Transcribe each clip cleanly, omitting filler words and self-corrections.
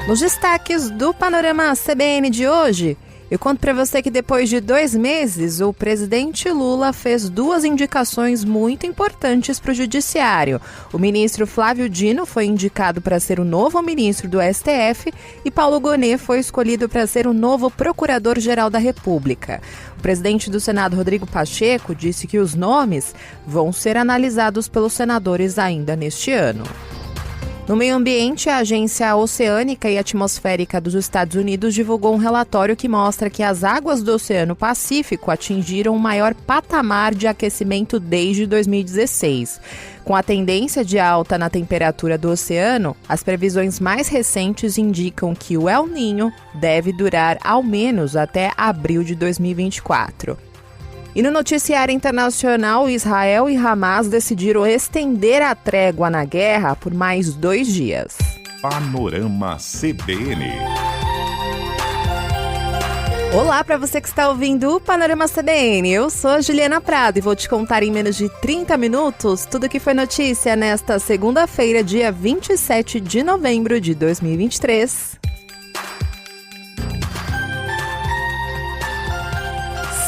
Nos destaques do Panorama CBN de hoje, eu conto para você que depois de 2 meses, o presidente Lula fez 2 indicações muito importantes para o judiciário. O ministro Flávio Dino foi indicado para ser o novo ministro do STF e Paulo Gonet foi escolhido para ser o novo procurador-geral da República. O presidente do Senado, Rodrigo Pacheco, disse que os nomes vão ser analisados pelos senadores ainda neste ano. No meio ambiente, a Agência Oceânica e Atmosférica dos Estados Unidos divulgou um relatório que mostra que as águas do Oceano Pacífico atingiram o maior patamar de aquecimento desde 2016. Com a tendência de alta na temperatura do oceano, as previsões mais recentes indicam que o El Niño deve durar ao menos até abril de 2024. E no noticiário internacional, Israel e Hamas decidiram estender a trégua na guerra por mais 2 dias. Panorama CBN. Olá para você que está ouvindo o Panorama CBN. Eu sou a Juliana Prado e vou te contar em menos de 30 minutos tudo que foi notícia nesta segunda-feira, dia 27 de novembro de 2023.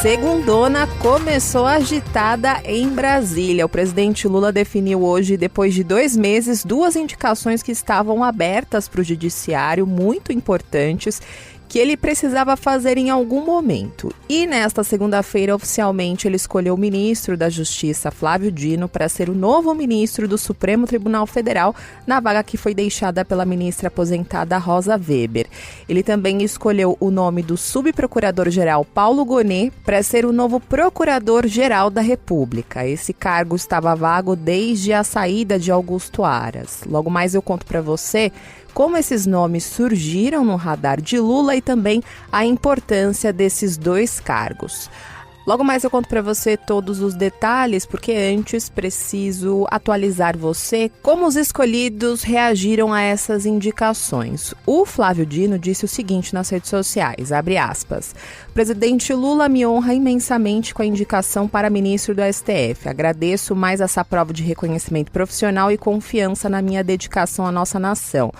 Segundona começou agitada em Brasília. O presidente Lula definiu hoje, depois de 2 meses, 2 indicações que estavam abertas para o judiciário, muito importantes, que ele precisava fazer em algum momento. E nesta segunda-feira, oficialmente, ele escolheu o ministro da Justiça, Flávio Dino, para ser o novo ministro do Supremo Tribunal Federal, na vaga que foi deixada pela ministra aposentada Rosa Weber. Ele também escolheu o nome do subprocurador-geral Paulo Gonet para ser o novo procurador-geral da República. Esse cargo estava vago desde a saída de Augusto Aras. Logo mais eu conto para você como esses nomes surgiram no radar de Lula e também a importância desses 2 cargos. Logo mais eu conto para você todos os detalhes, porque antes preciso atualizar você como os escolhidos reagiram a essas indicações. O Flávio Dino disse o seguinte nas redes sociais, abre aspas, presidente Lula me honra imensamente com a indicação para ministro do STF. Agradeço mais essa prova de reconhecimento profissional e confiança na minha dedicação à nossa nação.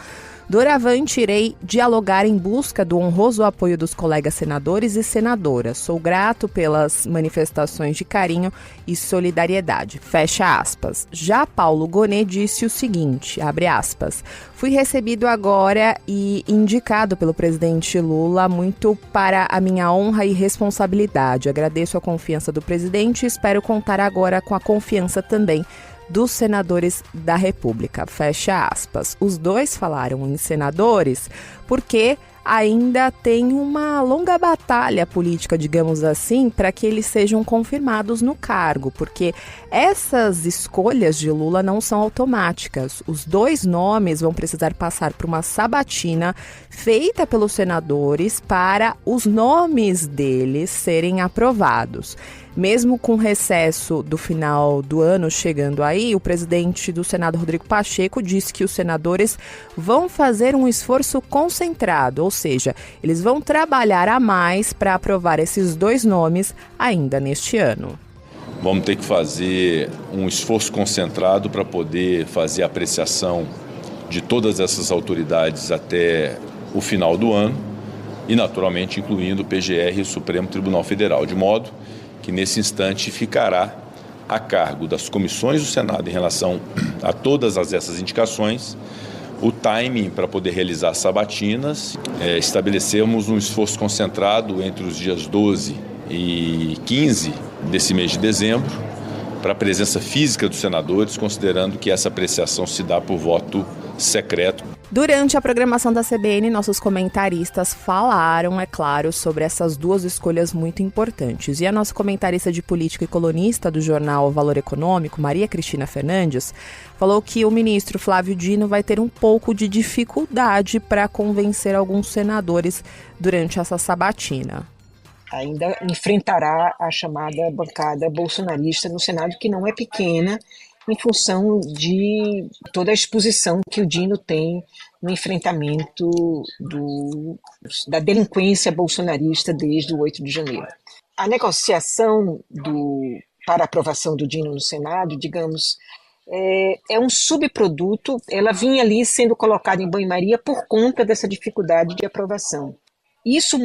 Doravante irei dialogar em busca do honroso apoio dos colegas senadores e senadoras. Sou grato pelas manifestações de carinho e solidariedade. Fecha aspas. Já Paulo Gonet disse o seguinte, abre aspas, fui recebido agora e indicado pelo presidente Lula muito para a minha honra e responsabilidade. Agradeço a confiança do presidente e espero contar agora com a confiança também dos senadores da República, fecha aspas. Os 2 falaram em senadores porque ainda tem uma longa batalha política, digamos assim, para que eles sejam confirmados no cargo, porque essas escolhas de Lula não são automáticas. Os 2 nomes vão precisar passar por uma sabatina feita pelos senadores para os nomes deles serem aprovados. Mesmo com o recesso do final do ano chegando aí, o presidente do Senado, Rodrigo Pacheco, disse que os senadores vão fazer um esforço concentrado, ou seja, eles vão trabalhar a mais para aprovar esses 2 nomes ainda neste ano. Vamos ter que fazer um esforço concentrado para poder fazer a apreciação de todas essas autoridades até o final do ano e, naturalmente, incluindo o PGR e o Supremo Tribunal Federal, de modo que nesse instante ficará a cargo das comissões do Senado em relação a todas essas indicações, o timing para poder realizar sabatinas. Estabelecemos um esforço concentrado entre os dias 12 e 15 desse mês de dezembro para a presença física dos senadores, considerando que essa apreciação se dá por voto secreto. Durante a programação da CBN, nossos comentaristas falaram, é claro, sobre essas 2 escolhas muito importantes. E a nossa comentarista de política e colunista do jornal Valor Econômico, Maria Cristina Fernandes, falou que o ministro Flávio Dino vai ter um pouco de dificuldade para convencer alguns senadores durante essa sabatina. Ainda enfrentará a chamada bancada bolsonarista no Senado, que não é pequena, em função de toda a exposição que o Dino tem no enfrentamento da delinquência bolsonarista desde o 8 de janeiro. A negociação para a aprovação do Dino no Senado, digamos, é um subproduto, ela vinha ali sendo colocada em banho-maria por conta dessa dificuldade de aprovação. Isso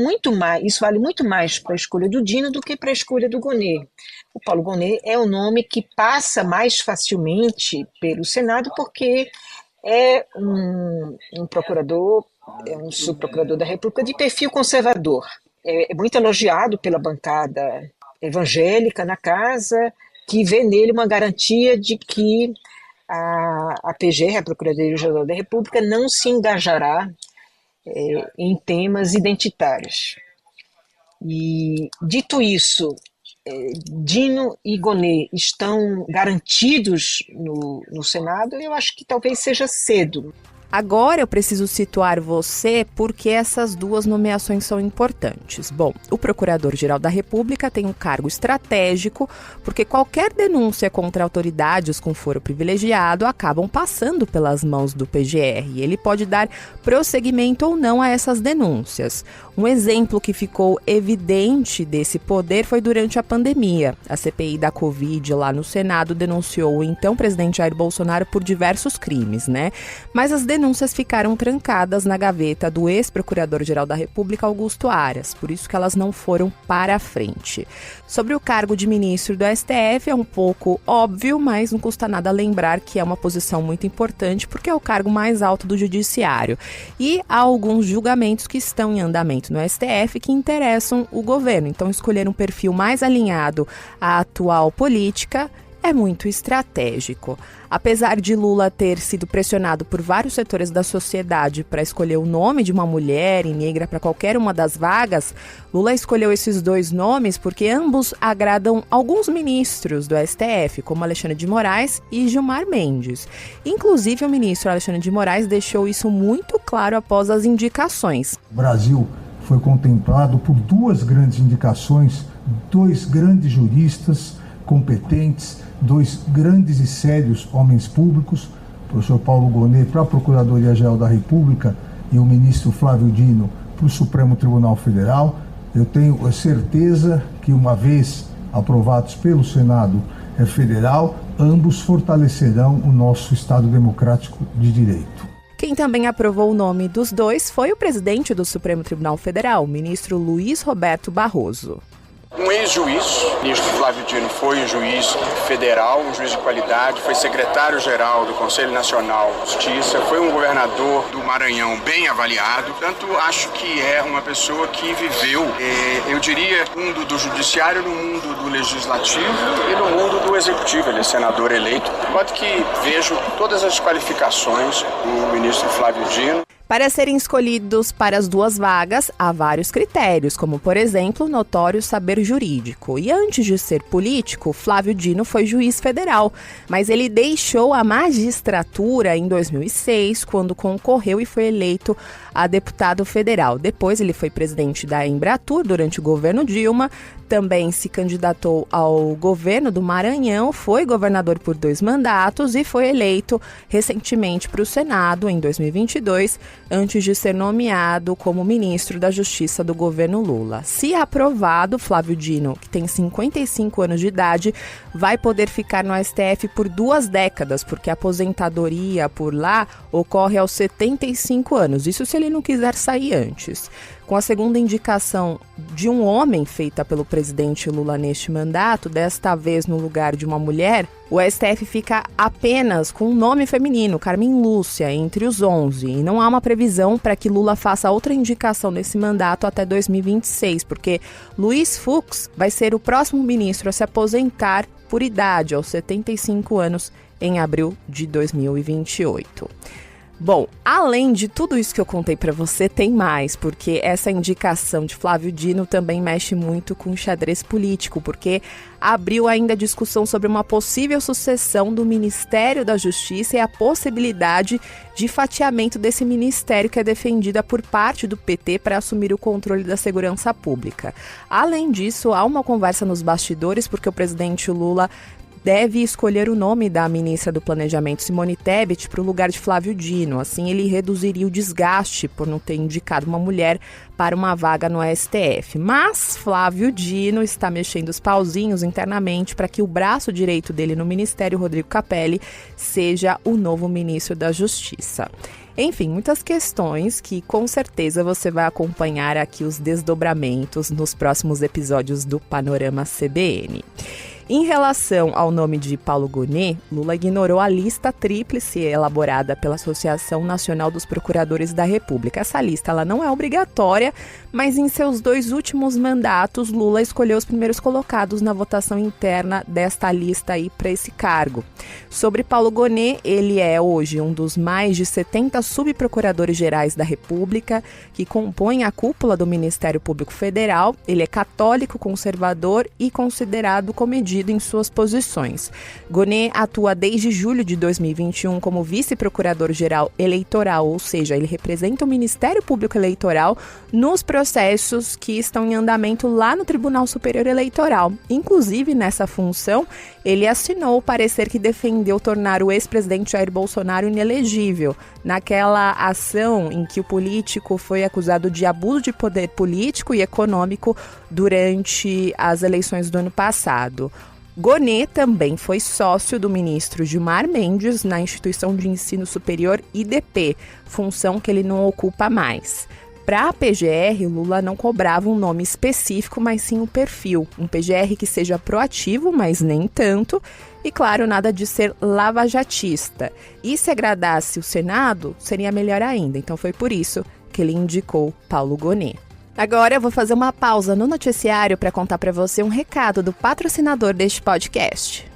vale muito mais para a escolha do Dino do que para a escolha do Gonê. O Paulo Gonê é o nome que passa mais facilmente pelo Senado porque é um procurador, é um subprocurador da República de perfil conservador. É muito elogiado pela bancada evangélica na casa, que vê nele uma garantia de que a PGR, a Procuradoria-Geral da República, não se engajará em temas identitários. E, dito isso, Dino e Gonê estão garantidos no Senado? Eu acho que talvez seja cedo. Agora eu preciso situar você porque essas duas nomeações são importantes. Bom, o Procurador-Geral da República tem um cargo estratégico porque qualquer denúncia contra autoridades com foro privilegiado acabam passando pelas mãos do PGR. Ele pode dar prosseguimento ou não a essas denúncias. Um exemplo que ficou evidente desse poder foi durante a pandemia. A CPI da Covid lá no Senado denunciou o então presidente Jair Bolsonaro por diversos crimes, né? Mas as denúncias ficaram trancadas na gaveta do ex-procurador-geral da República, Augusto Aras, por isso que elas não foram para a frente. Sobre o cargo de ministro do STF, é um pouco óbvio, mas não custa nada lembrar que é uma posição muito importante, porque é o cargo mais alto do judiciário. E há alguns julgamentos que estão em andamento no STF que interessam o governo, então escolher um perfil mais alinhado à atual política é muito estratégico. Apesar de Lula ter sido pressionado por vários setores da sociedade para escolher o nome de uma mulher e negra para qualquer uma das vagas, Lula escolheu esses dois nomes porque ambos agradam alguns ministros do STF, como Alexandre de Moraes e Gilmar Mendes. Inclusive, o ministro Alexandre de Moraes deixou isso muito claro após as indicações. O Brasil foi contemplado por duas grandes indicações, dois grandes juristas competentes, dois grandes e sérios homens públicos, o professor Paulo Gonê para a Procuradoria-Geral da República e o ministro Flávio Dino para o Supremo Tribunal Federal. Eu tenho certeza que, uma vez aprovados pelo Senado Federal, ambos fortalecerão o nosso Estado democrático de direito. Quem também aprovou o nome dos dois foi o presidente do Supremo Tribunal Federal, o ministro Luiz Roberto Barroso. Um ex-juiz, o ministro Flávio Dino foi um juiz federal, um juiz de qualidade, foi secretário-geral do Conselho Nacional de Justiça, foi um governador do Maranhão bem avaliado. Portanto, acho que é uma pessoa que viveu, eu diria, no mundo do judiciário, no mundo do legislativo e no mundo do executivo. Ele é senador eleito. Pode que vejo todas as qualificações do ministro Flávio Dino. Para serem escolhidos para as duas vagas, há vários critérios, como, por exemplo, notório saber jurídico. E antes de ser político, Flávio Dino foi juiz federal, mas ele deixou a magistratura em 2006, quando concorreu e foi eleito a deputado federal. Depois ele foi presidente da Embratur durante o governo Dilma, também se candidatou ao governo do Maranhão, foi governador por 2 mandatos e foi eleito recentemente para o Senado em 2022, antes de ser nomeado como ministro da Justiça do governo Lula. Se aprovado, Flávio Dino, que tem 55 anos de idade, vai poder ficar no STF por 2 décadas, porque a aposentadoria por lá ocorre aos 75 anos, isso se ele não quiser sair antes. Com a segunda indicação de um homem feita pelo presidente Lula neste mandato, desta vez no lugar de uma mulher, o STF fica apenas com um nome feminino, Carmen Lúcia, entre os 11. E não há uma previsão para que Lula faça outra indicação nesse mandato até 2026, porque Luiz Fux vai ser o próximo ministro a se aposentar por idade, aos 75 anos, em abril de 2028. Bom, além de tudo isso que eu contei para você, tem mais, porque essa indicação de Flávio Dino também mexe muito com o xadrez político, porque abriu ainda a discussão sobre uma possível sucessão do Ministério da Justiça e a possibilidade de fatiamento desse ministério que é defendida por parte do PT para assumir o controle da segurança pública. Além disso, há uma conversa nos bastidores, porque o presidente Lula deve escolher o nome da ministra do Planejamento, Simone Tebet, para o lugar de Flávio Dino. Assim, ele reduziria o desgaste por não ter indicado uma mulher para uma vaga no STF. Mas Flávio Dino está mexendo os pauzinhos internamente para que o braço direito dele no Ministério, Rodrigo Capelli, seja o novo ministro da Justiça. Enfim, muitas questões que com certeza você vai acompanhar aqui os desdobramentos nos próximos episódios do Panorama CBN. Em relação ao nome de Paulo Gonet, Lula ignorou a lista tríplice elaborada pela Associação Nacional dos Procuradores da República. Essa lista ela não é obrigatória, mas em seus 2 últimos mandatos, Lula escolheu os primeiros colocados na votação interna desta lista aí para esse cargo. Sobre Paulo Gonet, ele é hoje um dos mais de 70 subprocuradores gerais da República que compõem a cúpula do Ministério Público Federal. Ele é católico, conservador e considerado comedido em suas posições. Gonet atua desde julho de 2021 como vice-procurador-geral eleitoral, ou seja, ele representa o Ministério Público Eleitoral nos processos que estão em andamento lá no Tribunal Superior Eleitoral. Inclusive, nessa função, ele assinou o parecer que defendeu tornar o ex-presidente Jair Bolsonaro inelegível, naquela ação em que o político foi acusado de abuso de poder político e econômico durante as eleições do ano passado. Gonet também foi sócio do ministro Gilmar Mendes na Instituição de Ensino Superior IDP, função que ele não ocupa mais. Para a PGR, Lula não cobrava um nome específico, mas sim um perfil. Um PGR que seja proativo, mas nem tanto. E, claro, nada de ser lavajatista. E se agradasse o Senado, seria melhor ainda. Então foi por isso que ele indicou Paulo Gonet. Agora eu vou fazer uma pausa no noticiário para contar para você um recado do patrocinador deste podcast.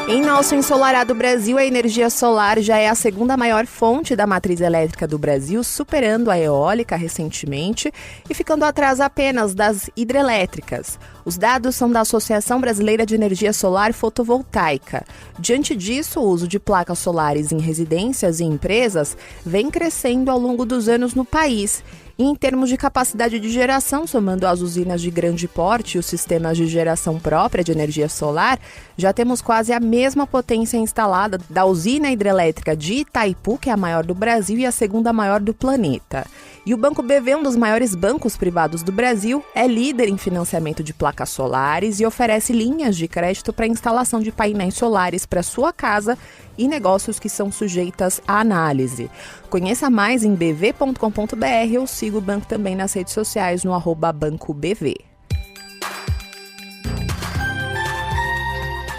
Em nosso ensolarado Brasil, a energia solar já é a segunda maior fonte da matriz elétrica do Brasil, superando a eólica recentemente e ficando atrás apenas das hidrelétricas. Os dados são da Associação Brasileira de Energia Solar Fotovoltaica. Diante disso, o uso de placas solares em residências e empresas vem crescendo ao longo dos anos no país. E em termos de capacidade de geração, somando as usinas de grande porte e os sistemas de geração própria de energia solar, já temos quase a mesma potência instalada da usina hidrelétrica de Itaipu, que é a maior do Brasil e a segunda maior do planeta. E o Banco BV, um dos maiores bancos privados do Brasil, é líder em financiamento de placas solares e oferece linhas de crédito para instalação de painéis solares para sua casa e negócios que são sujeitas à análise. Conheça mais em bv.com.br ou siga o banco também nas redes sociais no @BancoBV.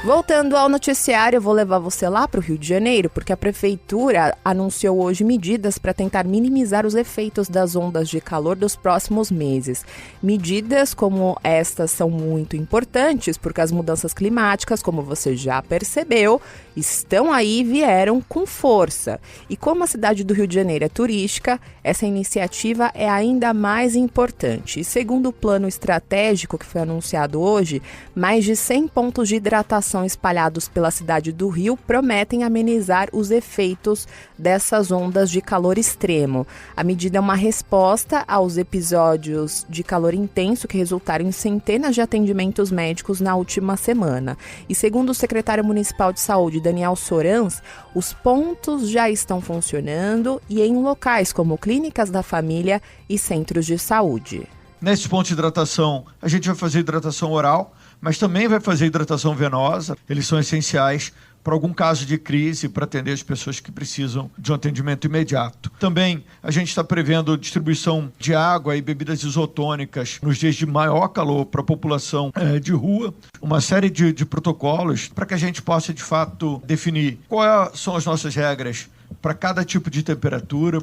Voltando ao noticiário, eu vou levar você lá para o Rio de Janeiro, porque a Prefeitura anunciou hoje medidas para tentar minimizar os efeitos das ondas de calor dos próximos meses. Medidas como estas são muito importantes, porque as mudanças climáticas, como você já percebeu, estão aí e vieram com força. E como a cidade do Rio de Janeiro é turística, essa iniciativa é ainda mais importante. E segundo o plano estratégico que foi anunciado hoje, mais de 100 pontos de hidratação espalhados pela cidade do Rio prometem amenizar os efeitos dessas ondas de calor extremo. A medida é uma resposta aos episódios de calor intenso que resultaram em centenas de atendimentos médicos na última semana. E segundo o secretário municipal de saúde, Daniel Sorans, os pontos já estão funcionando e em locais como clínicas da família e centros de saúde. Nesses pontos de hidratação, a gente vai fazer hidratação oral, mas também vai fazer hidratação venosa. Eles são essenciais para algum caso de crise, para atender as pessoas que precisam de um atendimento imediato. Também a gente está prevendo distribuição de água e bebidas isotônicas nos dias de maior calor para a população de rua. Uma série de protocolos para que a gente possa, de fato, definir quais são as nossas regras para cada tipo de temperatura.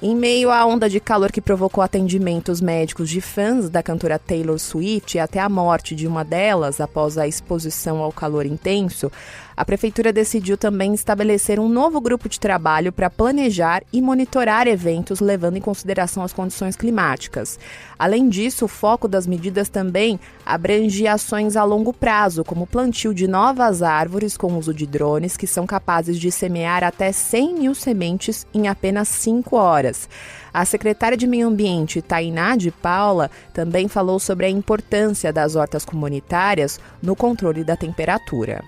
Em meio à onda de calor que provocou atendimentos médicos de fãs da cantora Taylor Swift e até a morte de uma delas após a exposição ao calor intenso, A Prefeitura decidiu também estabelecer um novo grupo de trabalho para planejar e monitorar eventos levando em consideração as condições climáticas. Além disso, o foco das medidas também abrange ações a longo prazo, como o plantio de novas árvores com uso de drones, que são capazes de semear até 100 mil sementes em apenas 5 horas. A secretária de Meio Ambiente, Tainá de Paula, também falou sobre a importância das hortas comunitárias no controle da temperatura.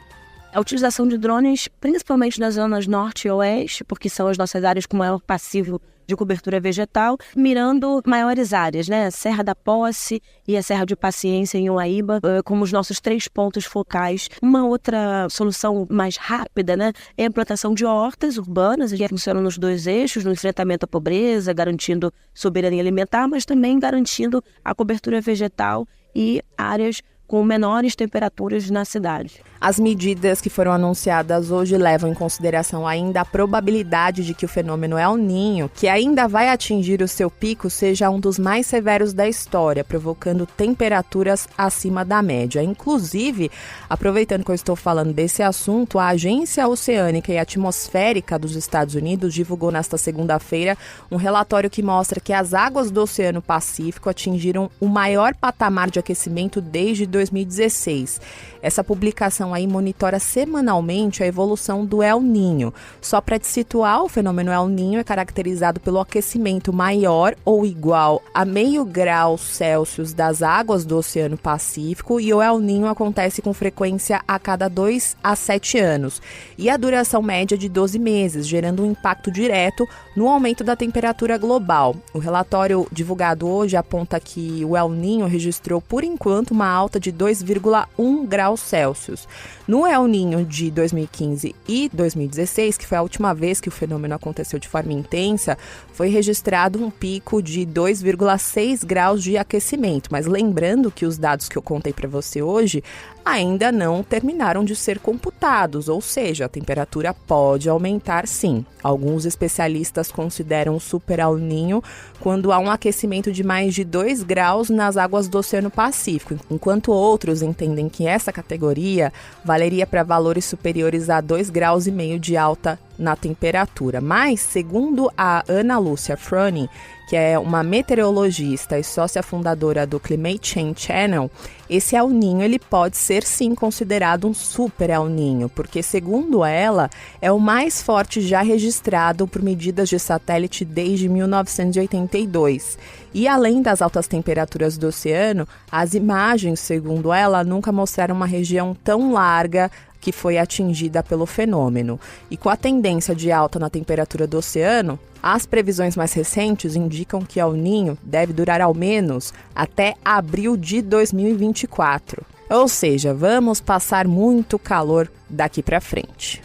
A utilização de drones, principalmente nas zonas norte e oeste, porque são as nossas áreas com maior passivo de cobertura vegetal, mirando maiores áreas, né? Serra da Posse e a Serra de Paciência em Uaíba, como os nossos 3 pontos focais. Uma outra solução mais rápida, né, é a implantação de hortas urbanas, que funcionam nos 2 eixos, no enfrentamento à pobreza, garantindo soberania alimentar, mas também garantindo a cobertura vegetal e áreas com menores temperaturas na cidade. As medidas que foram anunciadas hoje levam em consideração ainda a probabilidade de que o fenômeno El Niño, que ainda vai atingir o seu pico, seja um dos mais severos da história, provocando temperaturas acima da média. Inclusive, aproveitando que eu estou falando desse assunto, a Agência Oceânica e Atmosférica dos Estados Unidos divulgou nesta segunda-feira um relatório que mostra que as águas do Oceano Pacífico atingiram o maior patamar de aquecimento desde 2016. Essa publicação aí monitora semanalmente a evolução do El Niño. Só para te situar, o fenômeno El Niño é caracterizado pelo aquecimento maior ou igual a 0,5 grau Celsius das águas do Oceano Pacífico, e o El Niño acontece com frequência a cada 2 a 7 anos. E a duração média de 12 meses, gerando um impacto direto no aumento da temperatura global. O relatório divulgado hoje aponta que o El Niño registrou, por enquanto, uma alta de 2,1 graus Celsius. No El Niño de 2015 e 2016, que foi a última vez que o fenômeno aconteceu de forma intensa, foi registrado um pico de 2,6 graus de aquecimento. Mas lembrando que os dados que eu contei para você hoje ainda não terminaram de ser computados, ou seja, a temperatura pode aumentar sim. Alguns especialistas consideram o Super El Niño quando há um aquecimento de mais de 2 graus nas águas do Oceano Pacífico, enquanto outros entendem que essa categoria valeria para valores superiores a 2,5 graus de alta na temperatura. Mas, segundo a Ana Lúcia Froning, que é uma meteorologista e sócia fundadora do Climate Change Channel, esse El Niño ele pode ser sim considerado um super El Niño, porque, segundo ela, é o mais forte já registrado por medidas de satélite desde 1982. E além das altas temperaturas do oceano, as imagens, segundo ela, nunca mostraram uma região tão larga que foi atingida pelo fenômeno. E com a tendência de alta na temperatura do oceano, as previsões mais recentes indicam que El Niño deve durar ao menos até abril de 2024. Ou seja, vamos passar muito calor daqui para frente.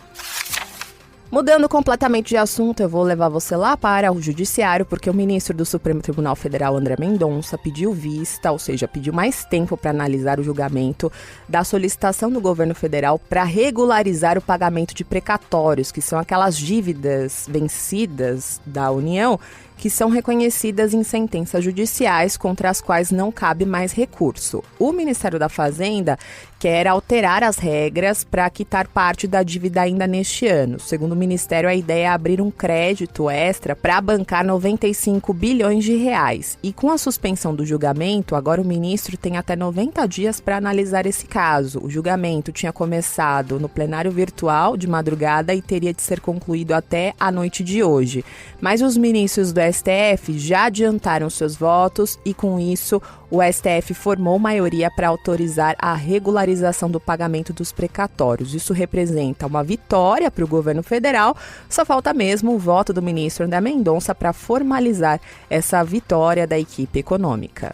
Mudando completamente de assunto, eu vou levar você lá para o Judiciário, porque o ministro do Supremo Tribunal Federal, André Mendonça, pediu vista, ou seja, pediu mais tempo para analisar o julgamento da solicitação do governo federal para regularizar o pagamento de precatórios, que são aquelas dívidas vencidas da União, que são reconhecidas em sentenças judiciais contra as quais não cabe mais recurso. O Ministério da Fazenda quer alterar as regras para quitar parte da dívida ainda neste ano. Segundo o Ministério, a ideia é abrir um crédito extra para bancar 95 bilhões de reais. E com a suspensão do julgamento, agora o ministro tem até 90 dias para analisar esse caso. O julgamento tinha começado no plenário virtual de madrugada e teria de ser concluído até a noite de hoje. Mas os ministros do STF já adiantaram seus votos e, com isso, o STF formou maioria para autorizar a regularização do pagamento dos precatórios. Isso representa uma vitória para o governo federal, só falta mesmo o voto do ministro André Mendonça para formalizar essa vitória da equipe econômica.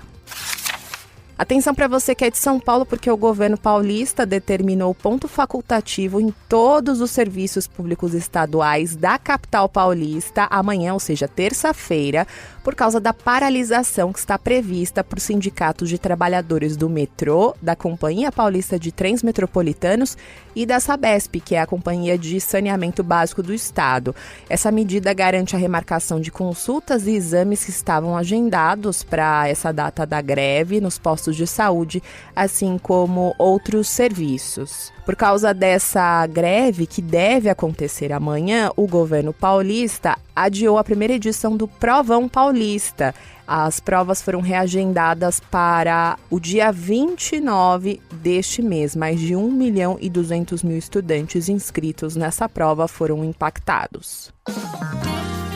Atenção para você que é de São Paulo, porque o governo paulista determinou ponto facultativo em todos os serviços públicos estaduais da capital paulista amanhã, ou seja, terça-feira, por causa da paralisação que está prevista por sindicatos de trabalhadores do metrô, da Companhia Paulista de Trens Metropolitanos e da Sabesp, que é a Companhia de Saneamento Básico do Estado. Essa medida garante a remarcação de consultas e exames que estavam agendados para essa data da greve nos postos postos de saúde, assim como outros serviços. Por causa dessa greve que deve acontecer amanhã, o governo paulista adiou a primeira edição do Provão Paulista. As provas foram reagendadas para o dia 29 deste mês. Mais de 1.200.000 estudantes inscritos nessa prova foram impactados.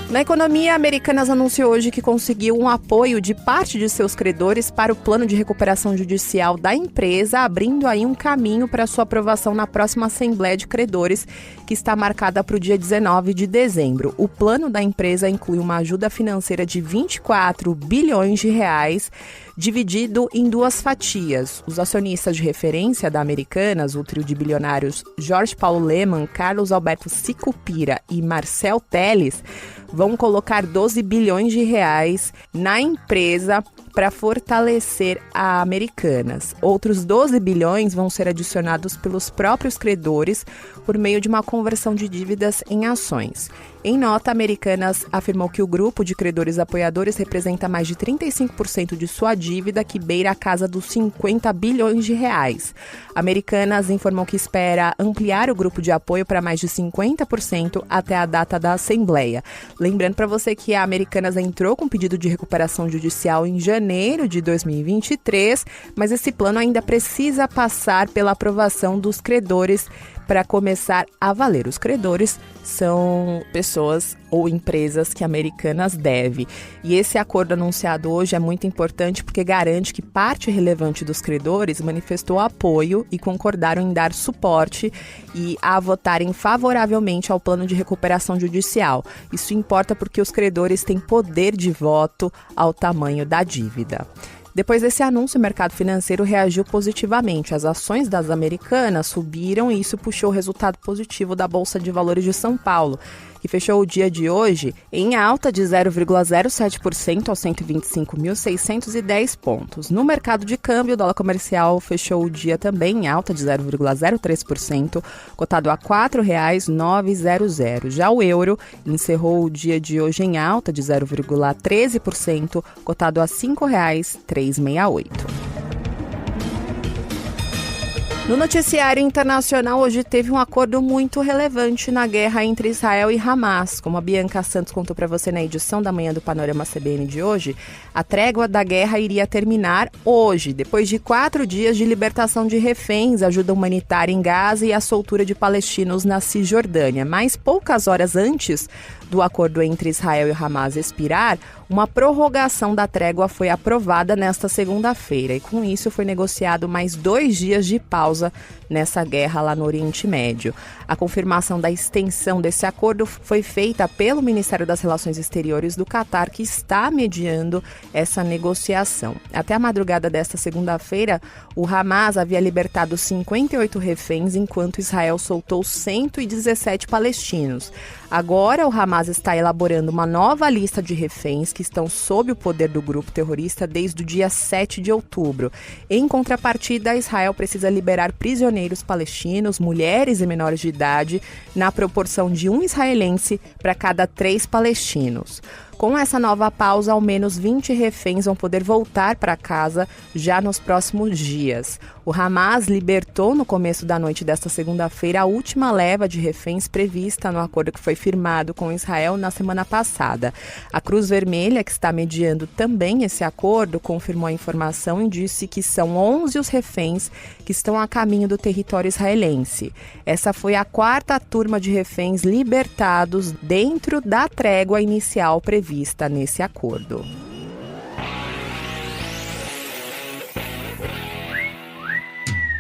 Na economia, a Americanas anunciou hoje que conseguiu um apoio de parte de seus credores para o plano de recuperação judicial da empresa, abrindo aí um caminho para sua aprovação na próxima Assembleia de Credores, que está marcada para o dia 19 de dezembro. O plano da empresa inclui uma ajuda financeira de 24 bilhões de reais, dividido em duas fatias. Os acionistas de referência da Americanas, o trio de bilionários Jorge Paulo Lemann, Carlos Alberto Sicupira e Marcel Telles, vão colocar 12 bilhões de reais na empresa para fortalecer a Americanas. Outros 12 bilhões vão ser adicionados pelos próprios credores por meio de uma conversão de dívidas em ações. Em nota, a Americanas afirmou que o grupo de credores apoiadores representa mais de 35% de sua dívida, que beira a casa dos 50 bilhões de reais. A Americanas informou que espera ampliar o grupo de apoio para mais de 50% até a data da Assembleia. Lembrando para você que a Americanas entrou com pedido de recuperação judicial em janeiro de 2023, mas esse plano ainda precisa passar pela aprovação dos credores para começar a valer. Os credores são pessoas ou empresas que a Americanas deve. E esse acordo anunciado hoje é muito importante porque garante que parte relevante dos credores manifestou apoio e concordaram em dar suporte e a votarem favoravelmente ao plano de recuperação judicial. Isso importa porque os credores têm poder de voto ao tamanho da dívida. Depois desse anúncio, o mercado financeiro reagiu positivamente. As ações das Americanas subiram e isso puxou o resultado positivo da Bolsa de Valores de São Paulo, que fechou o dia de hoje em alta de 0,07% aos 125.610 pontos. No mercado de câmbio, o dólar comercial fechou o dia também em alta de 0,03%, cotado a R$ 4,900. Já o euro encerrou o dia de hoje em alta de 0,13%, cotado a R$ 5,368. No noticiário internacional, hoje teve um acordo muito relevante na guerra entre Israel e Hamas. Como a Bianca Santos contou para você na edição da manhã do Panorama CBN de hoje, a trégua da guerra iria terminar hoje, depois de 4 dias de libertação de reféns, ajuda humanitária em Gaza e a soltura de palestinos na Cisjordânia. Mas poucas horas antes do acordo entre Israel e Hamas expirar, uma prorrogação da trégua foi aprovada nesta segunda-feira e com isso foi negociado mais 2 dias de pausa nessa guerra lá no Oriente Médio. A confirmação da extensão desse acordo foi feita pelo Ministério das Relações Exteriores do Catar, que está mediando essa negociação. Até a madrugada desta segunda-feira, o Hamas havia libertado 58 reféns, enquanto Israel soltou 117 palestinos. Agora, o Hamas está elaborando uma nova lista de reféns que estão sob o poder do grupo terrorista desde o dia 7 de outubro. Em contrapartida, Israel precisa liberar prisioneiros palestinos, mulheres e menores de idade, na proporção de 1 israelense para cada 3 palestinos. Com essa nova pausa, ao menos 20 reféns vão poder voltar para casa já nos próximos dias. O Hamas libertou no começo da noite desta segunda-feira a última leva de reféns prevista no acordo que foi firmado com Israel na semana passada. A Cruz Vermelha, que está mediando também esse acordo, confirmou a informação e disse que são 11 os reféns que estão a caminho do território israelense. Essa foi a 4ª turma de reféns libertados dentro da trégua inicial prevista nesse acordo.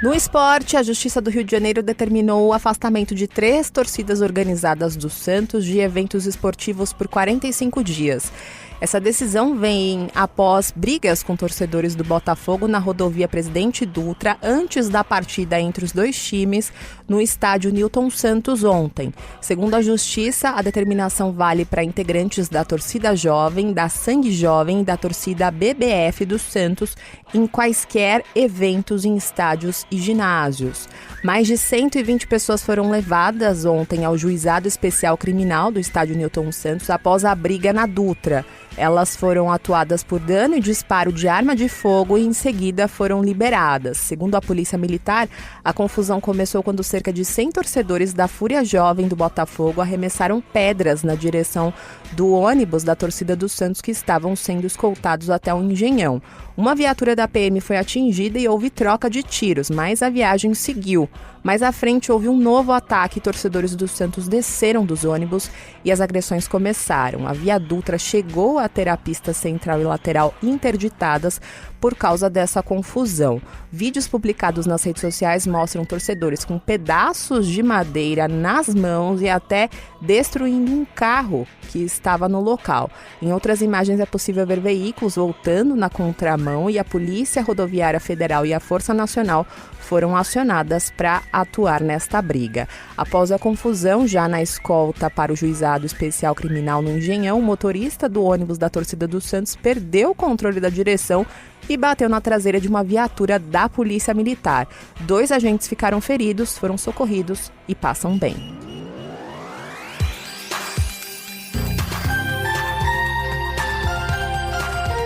No esporte, a Justiça do Rio de Janeiro determinou o afastamento de 3 torcidas organizadas do Santos de eventos esportivos por 45 dias. Essa decisão vem após brigas com torcedores do Botafogo na rodovia Presidente Dutra antes da partida entre os 2 times no estádio Newton Santos ontem. Segundo a Justiça, a determinação vale para integrantes da torcida jovem, da Sangue Jovem e da torcida BBF do Santos em quaisquer eventos em estádios e ginásios. Mais de 120 pessoas foram levadas ontem ao Juizado Especial Criminal do estádio Newton Santos após a briga na Dutra. Elas foram atuadas por dano e disparo de arma de fogo e em seguida foram liberadas. Segundo a Polícia Militar, a confusão começou quando cerca de 100 torcedores da Fúria Jovem do Botafogo arremessaram pedras na direção do ônibus da torcida do Santos que estavam sendo escoltados até o Engenhão. Uma viatura da PM foi atingida e houve troca de tiros, mas a viagem seguiu. Mais à frente houve um novo ataque e torcedores do Santos desceram dos ônibus e as agressões começaram. A Via Dutra chegou a ter a pista central e lateral interditadas por causa dessa confusão. Vídeos publicados nas redes sociais mostram torcedores com pedaços de madeira nas mãos e até destruindo um carro que estava no local. Em outras imagens é possível ver veículos voltando na contramão e a Polícia Rodoviária Federal e a Força Nacional foram acionadas para atuar nesta briga. Após a confusão, já na escolta para o Juizado Especial Criminal no Engenhão, o motorista do ônibus da torcida do Santos perdeu o controle da direção e bateu na traseira de uma viatura da Polícia Militar. 2 agentes ficaram feridos, foram socorridos e passam bem.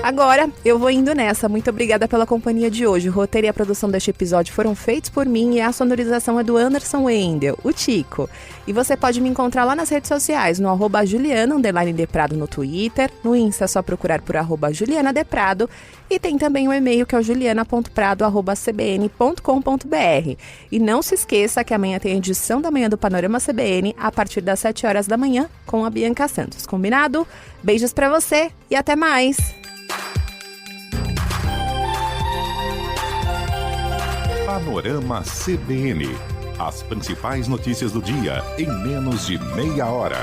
Agora, eu vou indo nessa. Muito obrigada pela companhia de hoje. O roteiro e a produção deste episódio foram feitos por mim e a sonorização é do Anderson Wendel, o Tico. E você pode me encontrar lá nas redes sociais, no @Juliana_Deprado no Twitter, no Insta é só procurar por @JulianaDeprado e tem também o e-mail que é o juliana.prado@cbn.com.br. E não se esqueça que amanhã tem a edição da manhã do Panorama CBN a partir das 7 horas da manhã com a Bianca Santos. Combinado? Beijos pra você e até mais! Panorama CBN. As principais notícias do dia em menos de meia hora.